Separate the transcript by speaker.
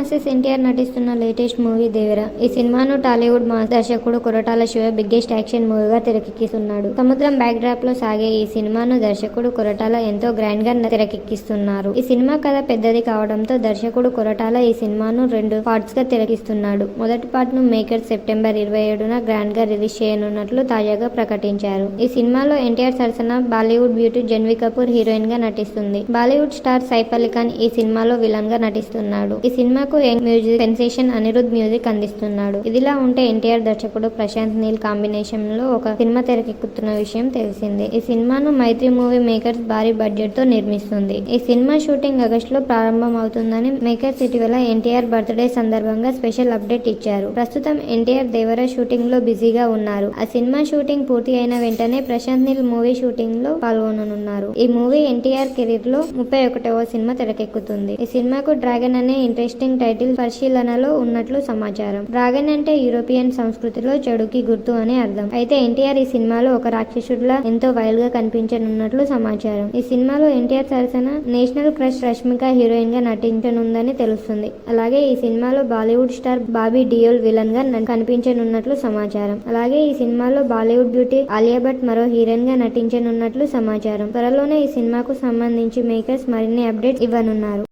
Speaker 1: Masses NTR నటిస్తున్న latest movie దేవర. ఈ సినిమాను టాలీవుడ్ మాస్ దర్శకుడు కొరటాల శివ బిగ్గెస్ట్ యాక్షన్ మూవీగా తెరకెక్కిస్తున్నాడు. సముద్రం బ్యాక్ డ్రాప్ లో సాగే ఈ సినిమాను దర్శకుడు కొరటాల ఎంతో గ్రాండ్ గా తెరకెక్కిస్తున్నారు. ఈ సినిమా కథ పెద్దది కావడంతో దర్శకుడు కొరటాల ఈ సినిమాను 2 పార్ట్స్ గా తెరకెక్కిస్తున్నాడు. మొదటి పార్ట్ ను మేకర్స్ సెప్టెంబర్ 27న గ్రాండ్ గా రిలీజ్ చేయనున్నట్లు తాజాగా ప్రకటించారు. ఈ సినిమాలో ఎన్టీఆర్ సరసన బాలీవుడ్ బ్యూటీ జాన్వీ కపూర్ హీరోయిన్ గా నటిస్తుంది. బాలీవుడ్ స్టార్ సైఫ్ అలీ ఖాన్ ఈ సినిమాలో విలన్ గా నటిస్తున్నాడు. ఈ సినిమాకు young music sensation Anirudh music అందిస్తున్నాడు. ఇదిలా ఉంటే ఎన్టీఆర్ దర్శకుడు ప్రశాంత్ నీల్ కాంబినేషన్ లో ఒక సినిమా తెరకెక్కుతున్న విషయం తెలిసిందే. ఈ సినిమాను మైత్రి మూవీ మేకర్స్ భారీ బడ్జెట్ తో నిర్మిస్తుంది. ఈ సినిమా షూటింగ్ ఆగస్టు లో ప్రారంభం అవుతుందని మేకర్స్ ఇటీవల ఎన్టీఆర్ బర్త్డే సందర్భంగా స్పెషల్ అప్డేట్ ఇచ్చారు. ప్రస్తుతం ఎన్టీఆర్ దేవర షూటింగ్ లో బిజీగా ఉన్నారు. ఆ సినిమా షూటింగ్ పూర్తి అయిన వెంటనే ప్రశాంత్ నీల్ మూవీ షూటింగ్ లో పాల్గొననున్నారు. ఈ మూవీ ఎన్టీఆర్ కెరీర్ లో 31వ సినిమా తెరకెక్కుతుంది. ఈ సినిమాకు డ్రాగన్ అనే ఇంట్రెస్టింగ్ టైటిల్ పరిశీలనలో ఉన్నట్లు సమాచారం. డ్రాగన్ అంటే యూరోపియన్ సంస్కృతిలో చెడుకి గుర్తు అని అర్థం. అయితే ఎన్టీఆర్ ఈ సినిమాలో ఒక రాక్షసుడిలా ఎంతో వైల్డ్ గా కనిపించనున్నట్లు సమాచారం. ఈ సినిమాలో ఎన్టీఆర్ సరసన నేషనల్ క్రష్ రష్మిక హీరోయిన్ గా నటించనుందని తెలుస్తుంది. అలాగే ఈ సినిమాలో బాలీవుడ్ స్టార్ బాబీ డియోల్ విలన్ గా కనిపించనున్నట్లు సమాచారం. అలాగే ఈ సినిమాలో బాలీవుడ్ బ్యూటీ ఆలియా భట్ మరో హీరోయిన్ గా నటించనున్నట్లు సమాచారం. త్వరలోనే ఈ సినిమాకు సంబంధించి మేకర్స్ మరిన్ని అప్డేట్స్ ఇవ్వనున్నారు.